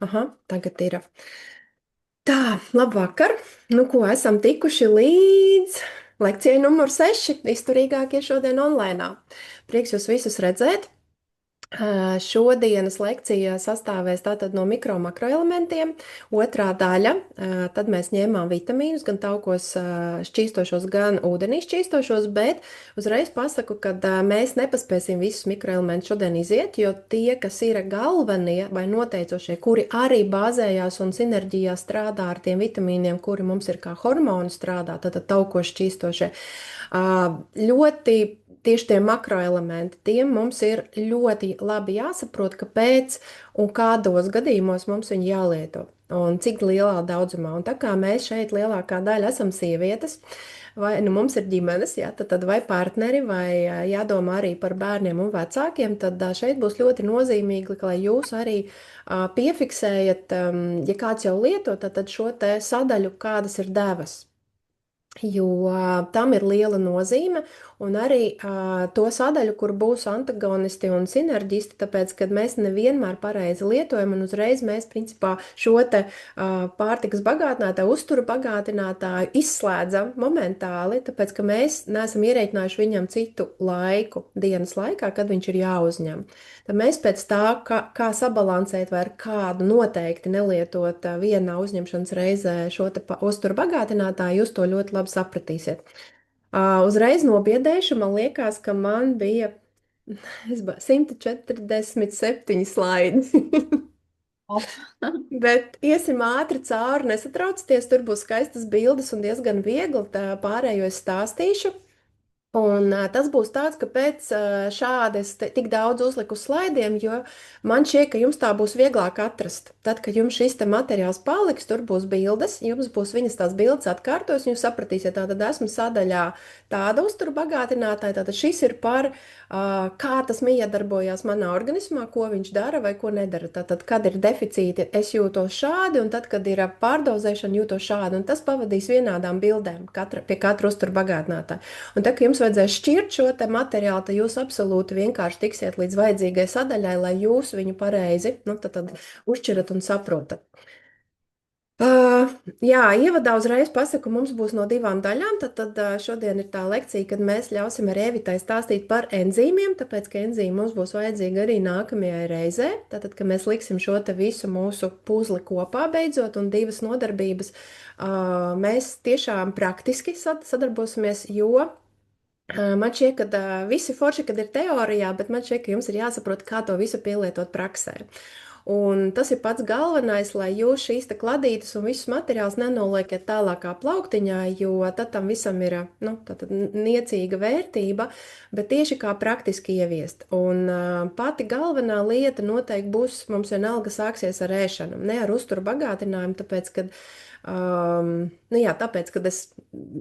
Aha, tagad ir. Tā, labvakar. Nu, ko esam tikuši līdz lekcijai numur 6. Izturīgākie šodien online. Prieks jūs visus redzēt. Šodienas lekcija sastāvēs tātad no mikro un makroelementiem. Otrā daļa, tad mēs ņēmām vitamīnus, gan taukos šķīstošos, gan ūdenī šķīstošos, bet uzreiz pasaku, ka mēs nepaspēsim visus mikroelementus šodien iziet, jo tie, kas ir galvenie vai noteicošie, kuri arī bāzējās un sinerģijā strādā ar tiem vitamīniem, kuri mums ir kā hormoni strādā, tad taukos šķīstošie, ļoti tieši tie makroelementi, tiem mums ir ļoti labi jāsaprot, kāpēc un kādos gadījumos mums viņi jālieto un cik lielā daudzumā. Un tā kā mēs šeit lielākā daļa esam sievietes, vai nu mums ir ģimenes, jā, tad vai partneri, vai jādomā arī par bērniem un vecākiem, tad šeit būs ļoti nozīmīgi, lai jūs arī piefiksējat, ja kāds jau lieto, tad šo te sadaļu, kādas ir devas. Jo tam ir liela nozīme, un arī to sadaļu, kur būs antagonisti un sinerģisti, tāpēc, ka mēs nevienmēr pareizi lietojam, un uzreiz mēs, principā, šo te pārtikas bagātinātāju, uzturu bagātinātāju izslēdzam momentāli, tāpēc, ka mēs neesam ierēķinājuši viņam citu laiku dienas laikā, kad viņš ir jāuzņem. Tad mēs pēc tā, kā sabalansēt vai ar kādu noteikti nelietot vienā uzņemšanas reizē šo te uzturu bagātinātāju, jūs to ļoti labi sapratīsiet. Uzreiz nobiedēšu, man liekas, ka man bija 147 slaidi. Op. Bet iesim ātri cauri, nesatraucieties, tur būs skaistas bildes un diezgan viegli, tā pārējo es stāstīšu. Un tas būs tāds, ka pēc šādas tik daudz uzliku slaidiem, jo man šķiet, ka jums tā būs vieglāk atrast. Tad, kad jums šis te materiāls paliks, tur būs bildes, jums būs viņas tās bildes atkārtos, un jūs sapratīsiet, tātad esmu sadaļā tāda uzturu bagātinātāja, tātad šis ir par kā tas miedarbojās manā organismā, ko viņš dara vai ko nedara. Tātad, kad ir deficīti, es jūtos šādi, un tad, kad ir pārdozēšana, jūtos šādi, un tas pavadīs vienādām bildēm pie katra uzturu bagātinātāja. Un tad, kad jums vajadzēs šķirt šo te materiālu, tad jūs absolūti vienkārši tiksiet līdz vajadzīgai sadaļai, lai jūs viņu pareizi, nu, tad uzšķirat un saprotat. Jā, ievadā uzreiz pasaku, mums būs no divām daļām. Tad šodien ir tā lekcija, kad mēs ļausim ar Evitai stāstīt par enzīmiem, tāpēc, ka enzīmi mums būs vajadzīgi arī nākamajai reizē. Tātad, ka mēs liksim šo te visu mūsu puzli kopā beidzot un divas nodarbības. Mēs tiešām praktiski sadarbosimies, jo man šķiet, ka visi forši, kad ir teorijā, bet man šķiet, ka jums ir jāsaprot, kā to visu pielietot praksē. Un tas ir pats galvenais, lai jūs šīs te kladītes un visus materiālus nenoliekat tālākā plauktiņā, jo tad tam visam ir, nu, tātad niecīga vērtība, bet tieši kā praktiski ieviest. Un pati galvenā lieta noteikti būs, mums vienalga sāksies ar ēšanu, ne ar uzturu bagātinājumu, tāpēc, kad, nu jā, tāpēc, kad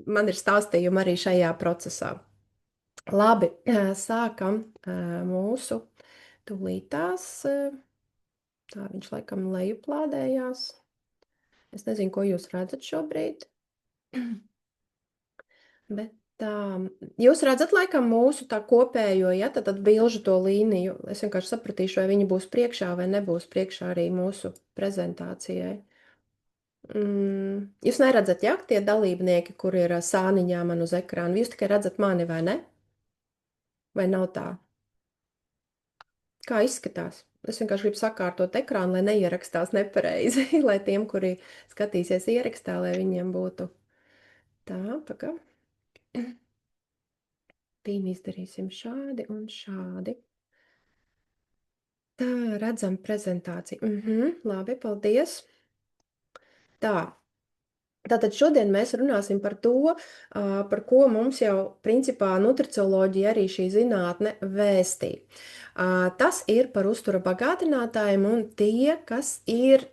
man ir stāstījumi arī šajā procesā. Labi, sākam mūsu tūlītās. Tā viņš laikam lejuplādējās. Es nezinu, ko jūs redzat šobrīd. Bet tā, jūs redzat laikam mūsu tā kopējo, ja, tad bilžu to līniju. Es vienkārši sapratīšu, vai viņi būs priekšā vai nebūs priekšā arī mūsu prezentācijai. Jūs neredzat, ja, tie dalībnieki, kur ir sāniņā man uz ekrāna. Jūs tikai redzat mani, vai ne? Vai nav tā? Kā izskatās? Es vienkārši gribu sakārtot ekrānu, lai neierakstās nepareizi, lai tiem, kuri skatīsies ierakstā, lai viņiem būtu tā, pagā. Tīm izdarīsim šādi un šādi. Tā, redzam prezentāciju. Labi, paldies. Tā. Tātad šodien mēs runāsim par to, par ko mums jau principā nutricioloģija arī šī zinātne vēstī. Tas ir par uztura bagātinātājiem un tie, kas ir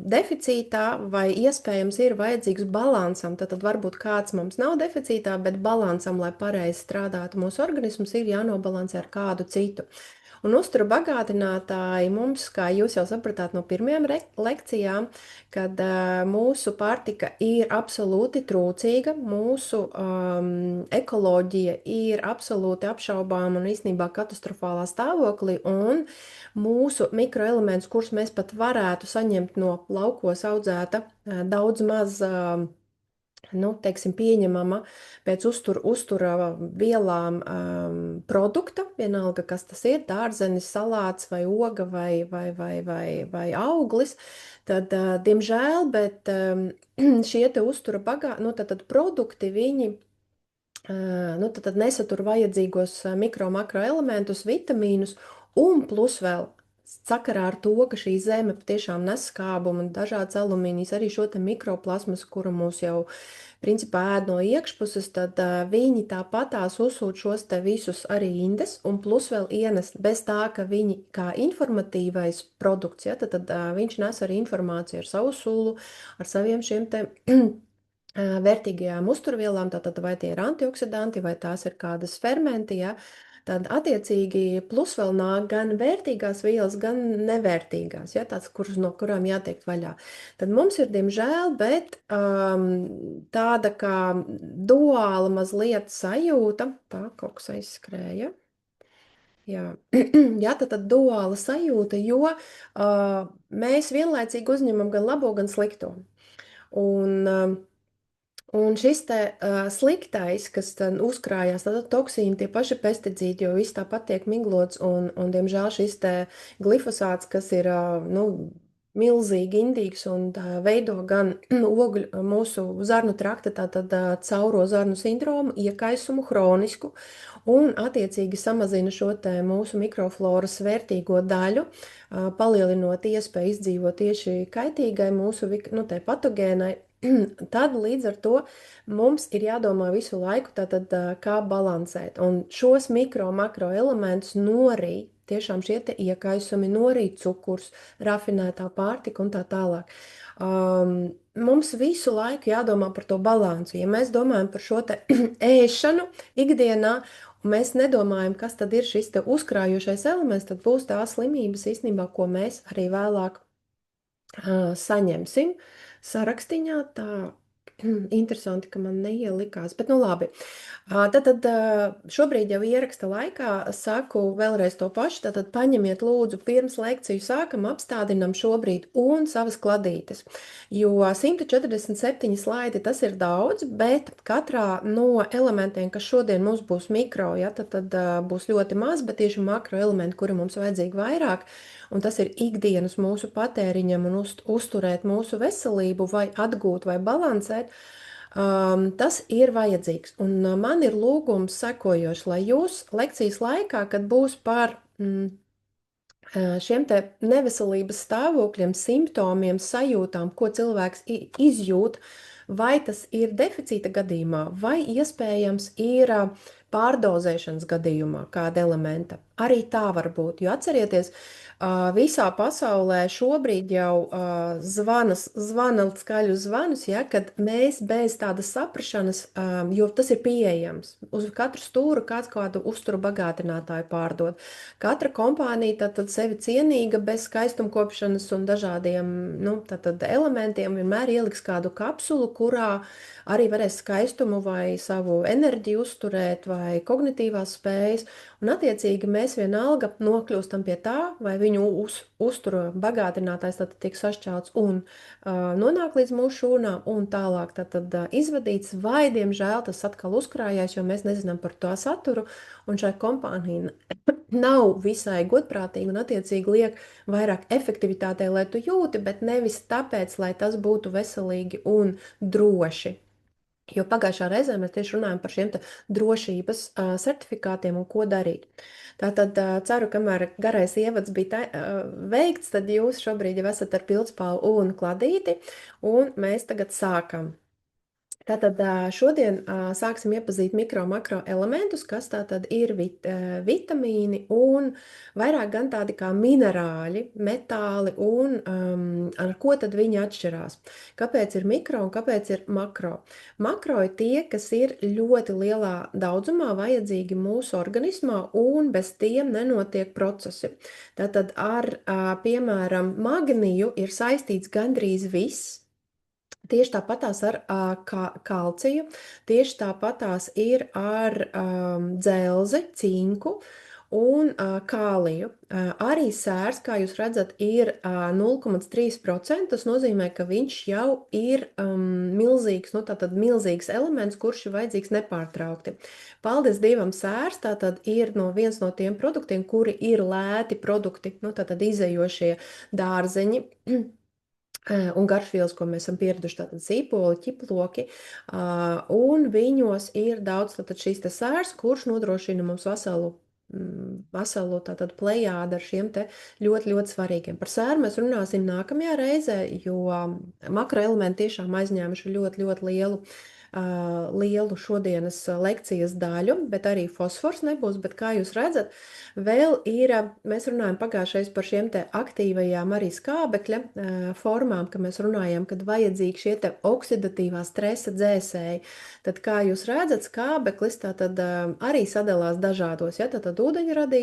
deficītā vai iespējams ir vajadzīgs balansam. Tad varbūt kāds mums nav deficītā, bet balansam, lai pareizi strādātu mūsu organisms, ir jānobalansē ar kādu citu. Un uztura bagātinātāji mums, kā jūs jau sapratāt no pirmajām lekcijām, kad mūsu pārtika ir absolūti trūcīga, mūsu ekoloģija ir absolūti apšaubāma un īstenībā katastrofālā stāvoklī, un mūsu mikroelementus, kurus mēs pat varētu saņemt no laukos audzēta daudz maz nu, teiksim, pieņemama pēc uztura vielām produkta, vienalga, kas tas ir, dārzenis, salāts vai oga vai auglis, tad, diemžēl, bet šie te uztura nu, tad produkti, viņi nu, tad nesatur vajadzīgos mikro, makroelementus, vitamīnus, un plus vēl sakarā ar to, ka šī zeme patiešām nes skābumu un dažādas alumīnijas, arī šo te mikroplasmas, kuru mūs jau principā ēd no iekšpuses, tad viņi tāpatās uzsūt šos te visus arī indes, un plus vēl ienes bez tā, ka viņi kā informatīvais produkts, ja, tad viņš nes arī informāciju ar savu sulu, ar saviem šiem te vērtīgajām uzturvielām, tātad vai tie ir antioksidanti, vai tās ir kādas fermenti, ja, tad attiecīgi plus vēl nāk gan vērtīgās vielas, gan nevērtīgās, ja, tāds, no kurām jātiek vaļā. Tad mums ir, diemžēl, bet tāda kā duāla mazliet sajūta, tā kaut kas aizskrēja. Jā, jā tad duāla sajūta, jo mēs vienlaicīgi uzņemam gan labo, gan slikto. Un šis te sliktais, kas uzkrājās, tad toksīni, tie paši pesticīdi, jo viss tāpat tiek miglots, un diemžēl šis te glifosāts, kas ir, nu, milzīgi indīgs un veido gan ogļu, mūsu zarnu trakta, tātad cauro zarnu sindromu, iekaisumu, hronisku, un attiecīgi samazina šo te mūsu mikrofloras vērtīgo daļu, palielinot iespēju izdzīvot tieši kaitīgai mūsu, nu, tai patogēnai. Tad līdz ar to mums ir jādomā visu laiku, tātad, kā balansēt. Un šos mikro, makro elementus norīt, tiešām šie te iekaisumi, norīt cukurs, rafinētā pārtika un tā tālāk. Mums visu laiku jādomā par to balansu. Ja mēs domājam par šo te ēšanu ikdienā, un mēs nedomājam, kas tad ir šis te uzkrājošais elements, tad būs tās slimības īstenībā, ko mēs arī vēlāk saņemsim. Sarakstiņā tā interesanti, ka man neielikās, bet nu labi. Tad šobrīd jau ieraksta laikā saku vēlreiz to pašu, tad paņemiet lūdzu pirms lekciju sākam, apstādinam šobrīd un savas kladītes, jo 147 slaidi tas ir daudz, bet katrā no elementiem, kas šodien mums būs mikro, ja, tad būs ļoti maz, bet tieši makro elementi, kuri mums vajadzīgi vairāk, un tas ir ikdienas mūsu patēriņam un uzturēt mūsu veselību vai atgūt vai balansēt, tas ir vajadzīgs. Un man ir lūgums sekojošs, lai jūs lekcijas laikā, kad būs par šiem te neveselības stāvokļiem, simptomiem, sajūtām, ko cilvēks izjūt, vai tas ir deficīta gadījumā, vai iespējams ir pārdozēšanas gadījumā kāda elementa. Arī tā var būt, jo atcerieties, visā pasaulē šobrīd jau zvana skaļus zvanus, ja, kad mēs bez tādas saprašanas, jo tas ir pieejams, uz katru stūru kādu uzturu bagātinātāju pārdod. Katra kompānija tad sevi cienīga bez skaistumkopšanas un dažādiem, nu, tad elementiem vienmēr ieliks kādu kapsulu, kurā arī varēs skaistumu vai savu enerģiju uzturēt vai kognitīvās spējas, un attiecīgi mēs vienalga nokļūstam pie tā, vai viņu uztura bagātinātājs tad tiek sašķelts un nonāk līdz mūsu šūnām un tālāk tad izvadīts, vai diemžēl tas atkal uzkrājās, jo mēs nezinām par to saturu, un šai kompānija nav visai godprātīga un attiecīgi liek vairāk efektivitātei, lai tu jūti, bet nevis tāpēc, lai tas būtu veselīgi un droši. Jo pagājušā reizē mēs tieši runājam par šiem drošības certifikātiem un ko darīt. Tātad ceru, kamēr garais ievads bija veikts, tad jūs šobrīd jau esat ar pildspālu un kladīti, un mēs tagad sākam. Tātad šodien sāksim iepazīt mikro, makro elementus, kas tātad ir vitamīni un vairāk gan tādi kā minerāļi, metāli un ar ko tad viņi atšķirās. Kāpēc ir mikro un kāpēc ir makro? Makro ir tie, kas ir ļoti lielā daudzumā vajadzīgi mūsu organismā un bez tiem nenotiek procesi. Tātad ar, piemēram, magniju ir saistīts gandrīz viss. Tieši tāpatās ar kalciju, tieši tāpatās ir ar dzelzi, cinku un kāliju. Arī sērs, kā jūs redzat, ir 0,3%. Tas nozīmē, ka viņš jau ir milzīgs, nu tātad milzīgs elements, kurš ir vajadzīgs nepārtraukti. Paldies Dievam, sērs tātad ir viens no tiem produktiem, kuri ir lēti produkti, nu tātad izejošie dārzeņi. Un garšvielas, ko mēs esam pieraduši, tātad zīpoli, ķiploki, un viņos ir daudz tātad šīs te sērs, kurš nodrošina mums veselu tātad plejādu ar šiem te ļoti, ļoti svarīgiem. Par sēru mēs runāsim nākamajā reizē, jo makroelementi tiešām aizņēmuši ļoti, ļoti lielu šodienas lekcijas daļu, bet arī fosfors nebūs, bet kā jūs redzat, vēl ir, mēs runājam pagājušais par šiem te aktīvajām arī skābekļa formām, ka mēs runājam, kad vajadzīgi šie te oksidatīvā stresa dzēsēji. Tad, kā jūs redzat, skābeklis tātad arī sadalās dažādos, ja, tātad ūdeņradī,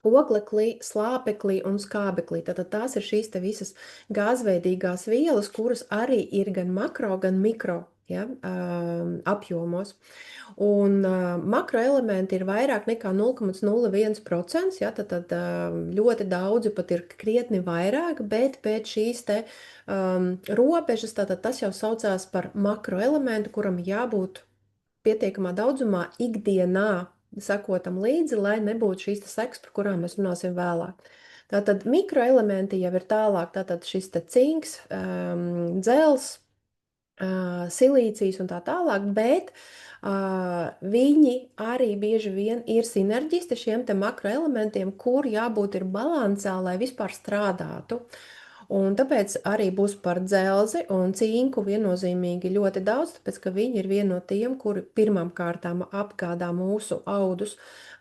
ogleklī, slāpeklī un skābeklī. Tātad tās ir šīs te visas gāzveidīgās vielas, kuras arī ir gan makro, gan mikro, ja, apjomos. Un makroelementi ir vairāk nekā 0,01%, ja, tad ļoti daudzi pat ir krietni vairāk, bet pēc šīs te robežas, tātad tas jau saucās par makroelementu, kuram jābūt pietiekamā daudzumā ikdienā sakotam līdzi, lai nebūtu šīs sekas, par kurām mēs runāsim vēlāk. Tātad mikroelementi jau ir tālāk, tātad šis te cinks, dzels, silīcijas un tā tālāk, bet viņi arī bieži vien ir sinerģisti šiem te makroelementiem, kur jābūt ir balansā, lai vispār strādātu. Un tāpēc arī būs par dzelzi un cinku viennozīmīgi ļoti daudz, tāpēc, ka viņi ir viena no tiem, kuri pirmām kārtām apgādā mūsu audus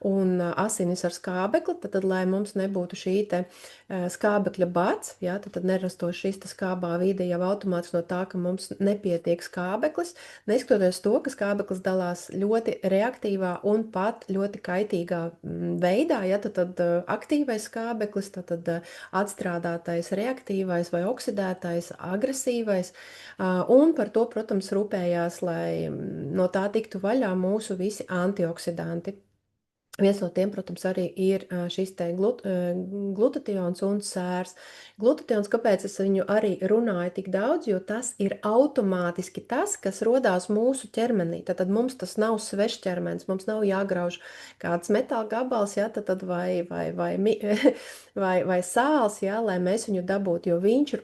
un asinis ar skābekli, tad, lai mums nebūtu šī te skābekļa bats, ja, tad nerastos šis te skābā vide jau automātiski no tā, ka mums nepietiek skābeklis, neskatoties to, ka skābeklis dalās ļoti reaktīvā un pat ļoti kaitīgā veidā, ja, tad aktīvais skābeklis, tad atstrādātais reaktīvais vai oksidētais, agresīvais, un par to, protams, rūpējās, lai no tā tiktu vaļā mūsu visi antioksidanti. Viens no tiem, protams, arī ir šis te glutations un sērs. Glutations, kāpēc es viņu arī runāju tik daudz, jo tas ir automātiski tas, kas rodās mūsu ķermenī. Tad mums tas nav svešs ķermenis, mums nav jāgrauž kāds metāla gabals, ja, tad vai sāls, ja, lai mēs viņu dabūtu, jo viņš ir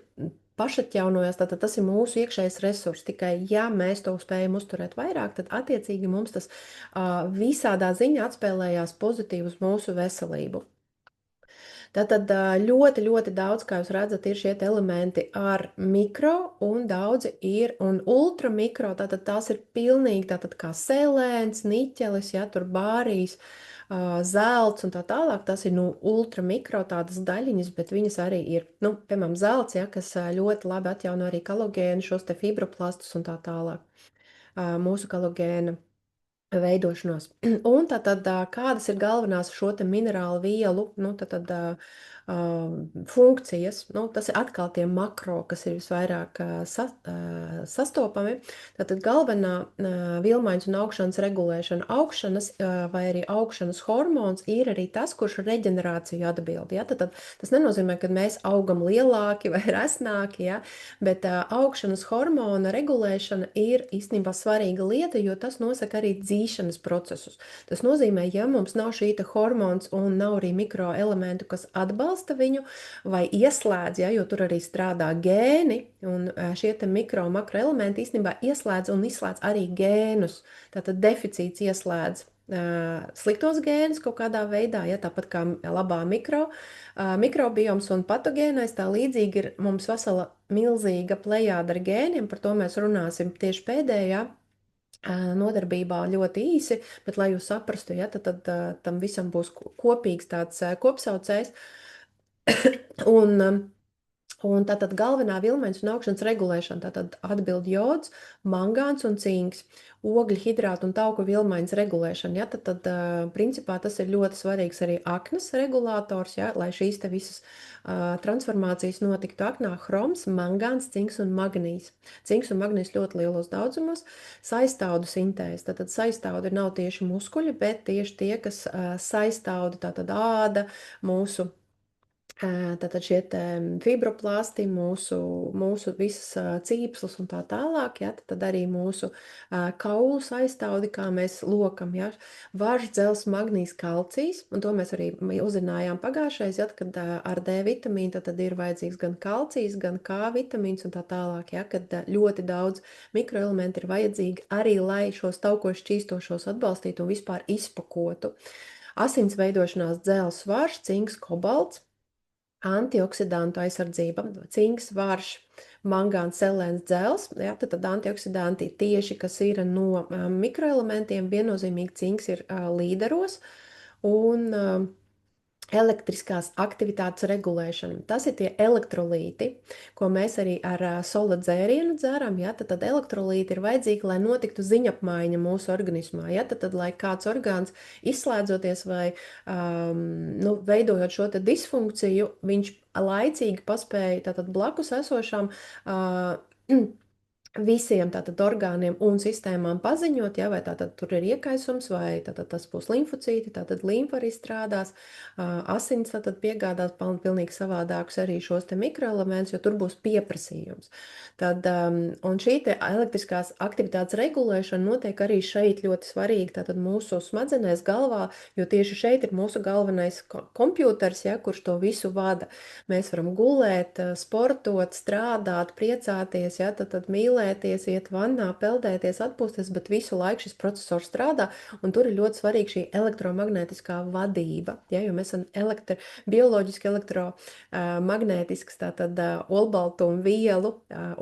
pašatjaunojās, tātad tas ir mūsu iekšējais resurs. Tikai, ja mēs to spējam uzturēt vairāk, tad attiecīgi mums tas visādā ziņā atspēlējās pozitīvi uz mūsu veselību. Tātad ļoti, ļoti daudz, kā jūs redzat, ir šie elementi ar mikro un daudzi ir un ultramikro, tātad tās ir pilnīgi tātad kā selēns, niķelis, ja, tur bārijas, zelts un tā tālāk, tas ir ultramikro tādas daļiņas, bet viņas arī ir, piemēram, zelts, ja, kas ļoti labi atjauno arī kolagēnu, šos te fibroplastus un tā tālāk, mūsu kolagēna veidošanos. Un tātad, kādas ir galvenās šo te minerālu vielu, funkcijas, tas ir atkal tie makro, kas ir visvairāk sastopami. Tātad galvenā vilmaiņas un augšanas regulēšana, augšanas vai arī augšanas hormons ir arī tas, kurš reģenerāciju atbild. Ja? Tad tas nenozīmē, ka mēs augam lielāki vai resnāki, ja? Bet augšanas hormona regulēšana ir īstenībā svarīga lieta, jo tas nosaka arī dzīšanas procesus. Tas nozīmē, ja mums nav šī hormons un nav arī mikroelementu, kas atbalsta viņu vai ieslēdz, ja, jo tur arī strādā gēni, un šie te mikro un makroelementi īstenībā ieslēdz un izslēdz arī gēnus. Tātad deficīts ieslēdz sliktos gēnus kaut kādā veidā, ja tāpat kā labā mikrobioms un patogēnais, tā līdzīgi ir mums vesela milzīga plejāda ar gēniem, par to mēs runāsim tieši pēdējā nodarbībā ļoti īsi, bet, lai jūs saprastu, ja, tad tam visam būs kopīgs tāds kopsaucējs. Un, un tātad galvenā vilmaiņas un augšanas regulēšana, tātad atbild jods, mangāns un cinks, ogļu hidrātu un tauku vilmaiņas regulēšana, ja, principā tas ir ļoti svarīgs arī aknas regulators, ja, lai šīs te visas transformācijas notiktu aknā, chroms, mangāns, cinks un magnīs. Cinks un magnīs ļoti lielos daudzumos, saistaudu sintēze, tātad saistaudu nav tieši muskuļi, bet tieši tie, kas saistaudu, tātad āda, mūsu tātad šie fibroplasti, mūsu visas cīpslas un tā tālāk, ja, tad arī mūsu kaulu saistāudi, kā mēs lokam, ja, varš, dzels, magnīs, kalcijs, un to mēs arī uzzinājām pagājušais, ja, kad ar D vitamīnu tad ir vajadzīgs gan kalcijs, gan K vitamīns un tā tālāk, ja, kad ļoti daudz mikroelementi ir vajadzīgi arī, lai šos taukošus šķīstošos atbalstītu un vispār izpakotu. Asins veidošanās dzels, varš, cinks, kobalts, antioksidantu aizsardzība, cinks, varš, mangāns, selēns, dzels, ja, tad antioksidanti tieši, kas ir no mikroelementiem, viennozīmīgi cinks ir līderos, un elektriskās aktivitātes regulēšana. Tas ir tie elektrolīti, ko mēs arī ar sola dzērienu dzeram, ja, tad elektrolīti ir vajadzīgi, lai notiktu ziņapmaiņa mūsu organismā, ja, tad lai kāds orgāns izslēdzoties vai nu, veidojot šo te disfunkciju, viņš laicīgi paspēja tātad blakus esošām visiem tātad orgāniem un sistēmām paziņot, ja, vai tātad tur ir iekaisums, vai tātad tas būs limfocīti, tātad limfa arī strādās, asins tātad piegādās pilnīgi savādākus arī šos te mikroelementus, jo tur būs pieprasījums. Tad, un šī te elektriskās aktivitātes regulēšana notiek arī šeit ļoti svarīgi, tātad mūsu smadzenēs galvā, jo tieši šeit ir mūsu galvenais kompjūters, ja, kurš to visu vada. Mēs varam gulēt, sportot, strādāt, priecāties, ja, tad mīlēties, iet vannā, peldēties, atpūsties, bet visu laiku šis processors strādā, un tur ir ļoti svarīga šī elektromagnētiskā vadība, ja, jo mēs esam bioloģiski elektromagnētisks, tātad olbaltumvielu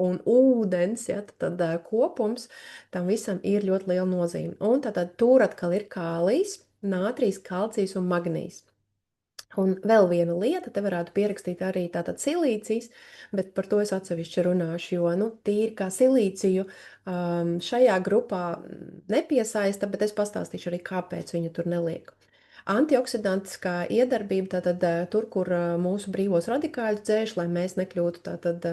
un ūdens, ja, tad kopums, tam visam ir ļoti liela nozīme. Un tātad tur atkal ir kālijs, nātrijs, kalcijs un magnīs. Un vēl viena lieta, te varētu pierakstīt arī tātad silīcijas, bet par to es atsevišķi runāšu, jo, nu, tīri kā silīciju šajā grupā nepiesaista, bet es pastāstīšu arī, kāpēc viņu tur neliek. Antioksidantiskā iedarbība, tātad tur, kur mūsu brīvos radikāļus dzēš, lai mēs nekļūtu tātad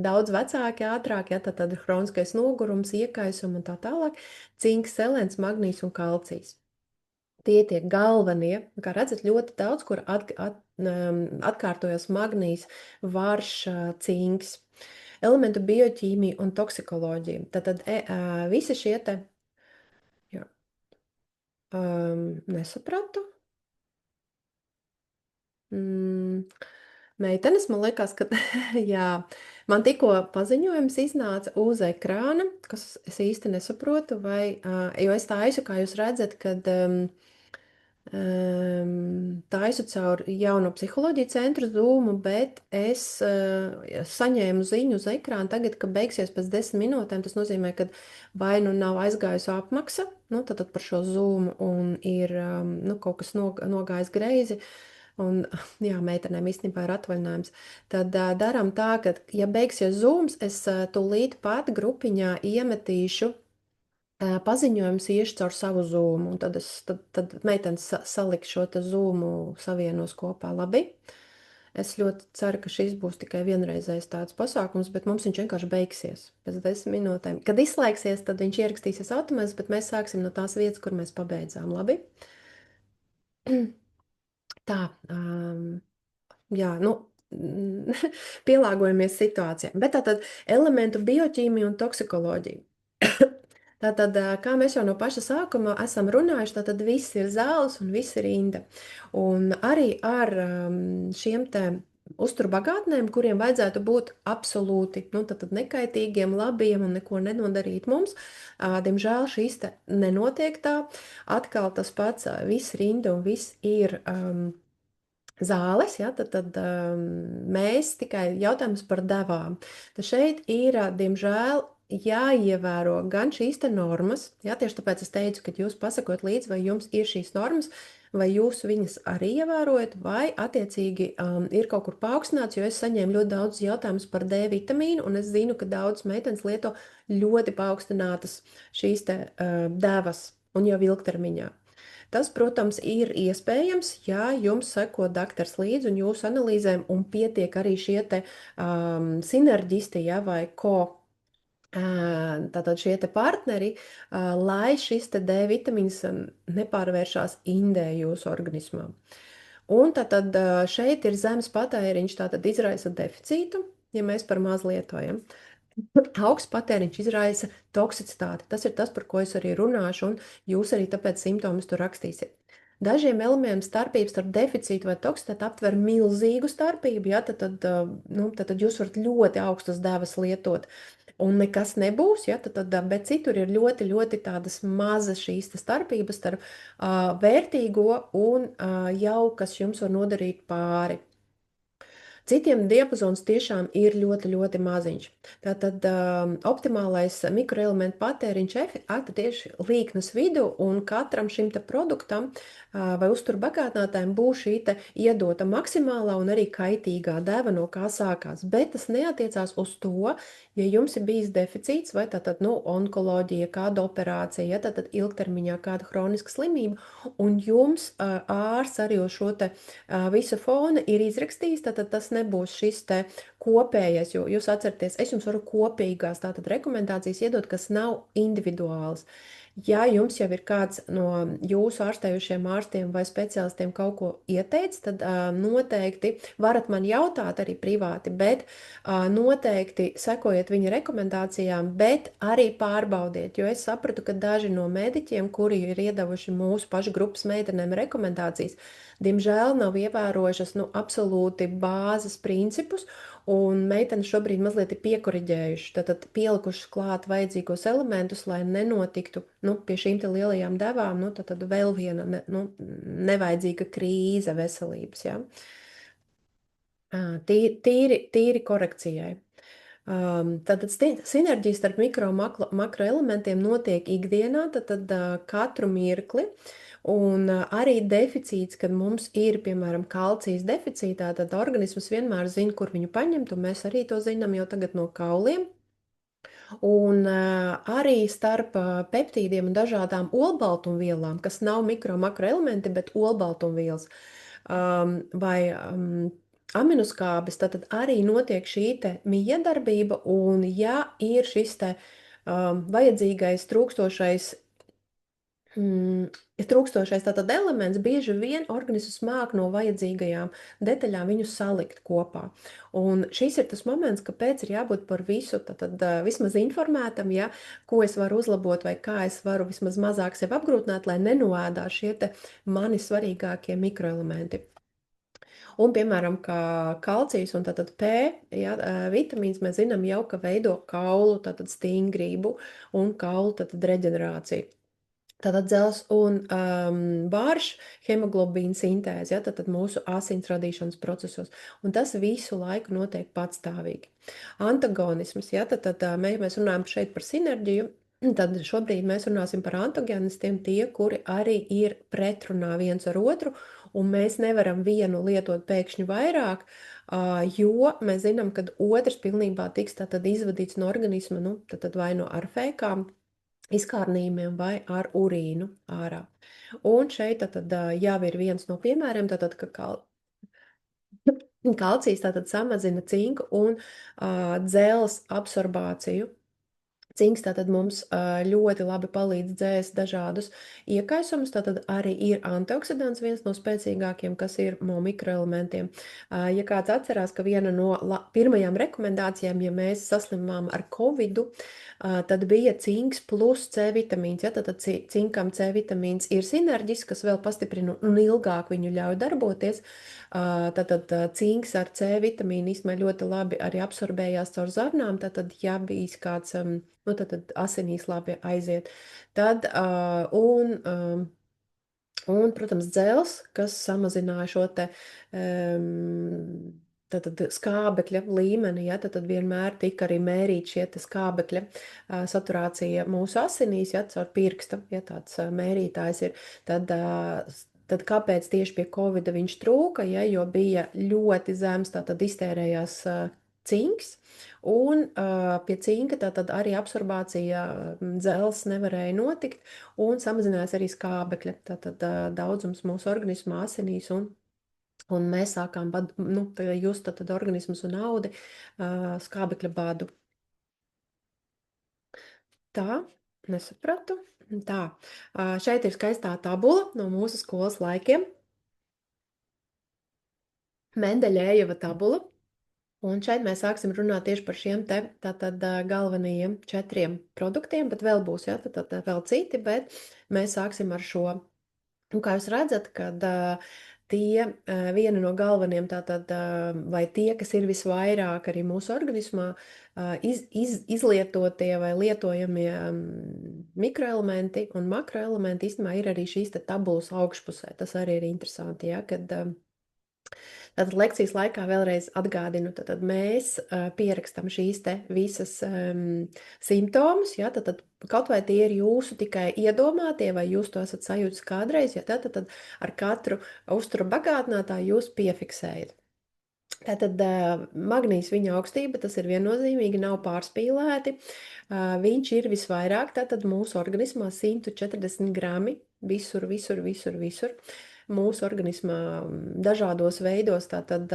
daudz vecāki, ātrāk, ja, tātad hroniskais nogurums, iekaisumi un tā tālāk, cinks, selens, magnīs un kalcijs. Tie tiek galvenie, kā redzat, ļoti daudz, kur atkārtojas magnīs, varš, cinks, elementu bioķīmija un toksikoloģija. Tātad visi šie te, jā, nesapratu. Meitenes, man liekas, ka, jā, man tikko paziņojums iznāca uz ekrāna, kas es īsti nesaprotu, vai, jo es taisu, kā jūs redzat, kad taisu caur jauno psiholoģiju centru Zoomu, bet es saņēmu ziņu uz ekrānu tagad, ka beigsies pēc 10 minūtēm. Tas nozīmē, ka vai nu nav aizgājusi apmaksa, nu, tad par šo Zoomu un ir nu, kaut kas nogājis greizi. Un, jā, meitenēm īstenībā ir atvaļinājums. Tad darām tā, ka, ja beigsies Zooms, es tūlīt pat grupiņā iemetīšu paziņojums iešu caur savu Zoomu, un tad meitenes saliks šo te Zoomu savienos kopā. Labi? Es ļoti ceru, ka šis būs tikai vienreizējs tāds pasākums, bet mums viņš vienkārši beigsies pēc 10 minūtēm. Kad izslēgsies, tad viņš ierakstīsies automātiski, bet mēs sāksim no tās vietas, kur mēs pabeidzām. Labi? Tā, jā, nu, pielāgojamies situācijai. Bet tātad elementu bioķīmija un toksikoloģija. Tātad, kā mēs jau no paša sākuma esam runājuši, tātad viss ir zāles un viss ir rinda. Un arī ar šiem te uzturbagātnēm, kuriem vajadzētu būt absolūti, nu, tad nekaitīgiem, labiem un neko nenodarīt mums. Diemžēl šīs te nenotiek tā. Atkal tas pats, viss rinda un viss ir zāles, ja, tad mēs tikai jautājums par devām. Tad šeit ir, diemžēl, jāievēro gan šīs te normas, ja, tieši tāpēc es teicu, ka jūs pasakot līdzi, vai jums ir šīs normas, vai jūs viņas arī ievērojat, vai attiecīgi ir kaut kur paaugstināts, jo es saņēmu ļoti daudz jautājumus par D vitamīnu, un es zinu, ka daudz meitenes lieto ļoti paaugstinātas šīs te devas, un jau ilgtermiņā. Tas, protams, ir iespējams, ja jums seko doktors līdzi un jūsu analīzēm un pietiek arī šie te sinerģisti, ja, vai tātad šie te partneri, lai šis te D vitamīns nepārvēršās indē jūsu organismā. Un tātad šeit ir zemes patēriņš, tātad izraisa deficītu, ja mēs par maz lietojam. Augsts patēriņš izraisa toksicitāti. Tas ir tas, par ko es arī runāšu, un jūs arī tāpēc simptomus tur rakstīsiet. Dažiem elementiem starpības starp deficītu vai toksicitāti aptver milzīgu starpību, ja, tad jūs varat ļoti augstas devas lietot, un nekas nebūs, ja, bet citur ir ļoti, ļoti tādas mazas šīs starpības starp vērtīgo un jau, kas jums var nodarīt pāri. Citiem diapazons tiešām ir ļoti, ļoti maziņš. Tātad optimālais mikroelementu patēriņš ata tieši līknes vidu, un katram šim te produktam vai uzturbagātinātājiem būs šī te iedota maksimālā un arī kaitīgā deva, no kā sākās. Bet tas neatiecās uz to, ja jums ir bijis deficīts vai tātad, onkoloģija, kāda operācija, ja tātad ilgtermiņā kāda hroniska slimība, un jums ārsts arī uz šo te visu fona ir izrakstījis, tad tas nebūs šis te kopējais, jo jūs atceraties, es jums varu kopīgās tātad rekomendācijas iedot, kas nav individuāls. Ja jums jau ir kāds no jūsu ārstējušiem ārstiem vai speciālistiem kaut ko ieteicis, tad noteikti varat man jautāt arī privāti, bet noteikti sekojiet viņa rekomendācijām, bet arī pārbaudiet, jo es sapratu, ka daži no mediķiem, kuri ir iedavuši mūsu pašu grupas meitenēm rekomendācijas, diemžēl nav ievērojušas absolūti bāzes principus, un meitenes šobrīd mazliet ir piekoriģējuši, tad pielikuši klāt vajadzīgos elementus, lai nenotiktu pie šīm te lielajām devām, tad vēl viena nevajadzīga krīze veselības. Ja? Tīri korekcijai. Tātad sinerģija starp mikro un makroelementiem notiek ikdienā, tad katru mirkli. Un arī deficīts, kad mums ir, piemēram, kalcijas deficītā, tad organisms vienmēr zina, kur viņu paņemt, un mēs arī to zinām jau tagad no kauliem. Un arī starp peptīdiem un dažādām olbaltumvielām, kas nav mikro makroelementi, bet olbaltumvielas vai aminoskābes, tad arī notiek šī te miedarbība, un ja ir šis te vajadzīgais trūkstošais tātad elements, bieži vien organisms māk no vajadzīgajām detaļām viņu salikt kopā. Un šis ir tas moments, kāpēc ir jābūt par visu, tad vismaz informētam, ja, ko es varu uzlabot vai kā es varu vismaz mazāk sev apgrūtināt, lai nenoēdā šie te mani svarīgākie mikroelementi. Un, piemēram, kā kalcijs un tātad P, ja, vitamīns, mēs zinām jau, ka veido kaulu tātad stingrību un kaulu tātad reģenerāciju. Tātad dzels un bārš hemoglobīna sintēzi, ja, tad mūsu asins radīšanas procesos. Un tas visu laiku notiek patstāvīgi. Antagonisms, ja, tad mēs runājam šeit par sinerģiju, tad šobrīd mēs runāsim par antagonistiem, tie, kuri arī ir pretrunā viens ar otru, un mēs nevaram vienu lietot pēkšņi vairāk, jo mēs zinām, ka otrs pilnībā tiks tātad izvadīts no organisma, tad vai no ar fēkām, izkārnījumiem vai ar urīnu ārā. Un šeit tad jau ir viens no piemēriem, tātad, ka kalcijs tātad samazina cinku un dzels absorbāciju. Cinks tātad mums ļoti labi palīdz dzēst dažādus iekaisumus, tātad arī ir antioksidants, viens no spēcīgākiem, kas ir no mikroelementiem. Ja kāds atcerās, ka viena no pirmajām rekomendācijām, ja mēs saslimām ar covidu, tad bija cinks plus C vitamīns. Ja? Tad cinkam C vitamīns ir sinerģisks, kas vēl pastiprina un ilgāk viņu ļauj darboties. Tātad cinks ar C vitamīnu īstenībā ļoti labi arī absorbējās caur zarnām. Tātad, ja bijis kāds, nu, tad asinīs labi aiziet. Tad, un, protams, dzels, kas samazināja šo te tātad skābekļa līmeni, ja, tad vienmēr tika arī mērīt šie te skābekļa saturācija mūsu asinīs, ja, caur pirksta, ja tāds mērītājs ir, tad kāpēc tieši pie Covida viņš trūka, ja, jo bija ļoti zems, tātad iztērējās cinks, un pie cinka tātad arī absorbācija dzels nevarēja notikt, un samazinājās arī skābekļa, tātad daudzums mūsu organismā asinīs, un mēs sākām just tātad organismus un audi skābekļa badu. Tā, nesapratu. Tā, šeit ir skaistā tabula no mūsu skolas laikiem. Mendeļējeva tabula. Un šeit mēs sāksim runāt tieši par šiem te tātad galvenajiem 4 produktiem, bet vēl būs, ja, tad vēl citi, bet mēs sāksim ar šo. Un kā jūs redzat, kad tie viena no galvenajiem tātad, vai tie, kas ir visvairāk arī mūsu organismā, izlietotie vai lietojamie mikroelementi un makroelementi, īstenībā ir arī šīs te tabulas augšpusē. Tas arī ir interesanti, ja, kad tātad lekcijas laikā vēlreiz atgādinu, tad mēs pierakstam šīs te visas simptomus, ja, tad kaut vai tie ir jūsu tikai iedomātie, vai jūs to esat sajūtas kādreiz, ja, tad ar katru uzturu bagātinātāju jūs piefiksējat. Tātad magnīs viņa augstība, tas ir viennozīmīgi, nav pārspīlēti. Viņš ir visvairāk, tātad mūsu organismā 140 grami visur. Mūsu organismā dažādos veidos, tātad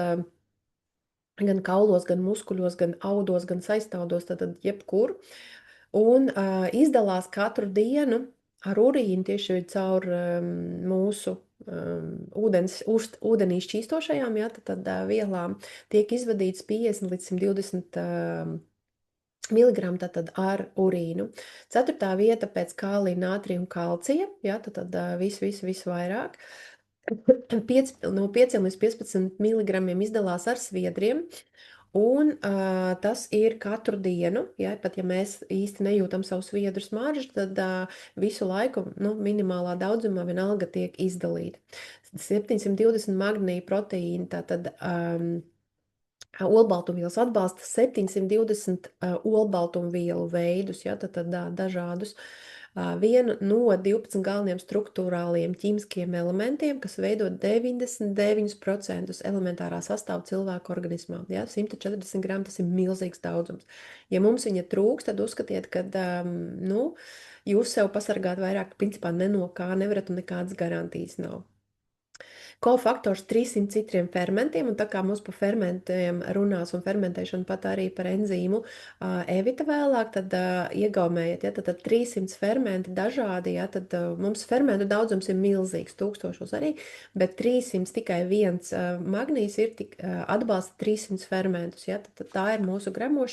gan kaulos, gan muskuļos, gan audos, gan saistaudos, tātad jebkur. Un izdalās katru dienu ar urīnu tieši caur mūsu ūdenī šķīstošajām, ja, tad vielām tiek izvadīts 50 līdz 120 miligramu tātad ar urīnu. 4. vieta pēc kālija, nātrija un kalcija, ja, tad visvairāk. No 5 līdz 15 miligramiem izdalās ar sviedriem, un tas ir katru dienu, ja, pat ja mēs īsti nejūtam savu sviedru smaržu, tad visu laiku, minimālā daudzumā vienalga tiek izdalīta. 720 magnija proteīni, tātad olbaltumvielas atbalsta 720 olbaltumvielu veidus, ja, tad dažādus. Vienu no 12 galvenajiem struktūrāliem ķīmiskiem elementiem, kas veido 99% elementārā sastāvu cilvēku organismā. Ja, 140 gramu tas ir milzīgs daudzums. Ja mums viņa trūks, tad uzskatiet, ka jūs sev pasargāt vairāk principā ne no kā nevarat un nekādas garantijas nav. Kofaktors 300 citiem fermentiem, un tā kā mums par fermentiem runās un fermentēšanu pat arī par enzīmu Evita vēlāk, tad iegaumējiet, ja, tad 300 fermenti dažādi, ja, tad mums fermentu daudzums ir milzīgs, tūkstošos arī, bet 300 tikai viens magnīs ir atbalsta 300 fermentus, ja, tad tā ir mūsu gremošana.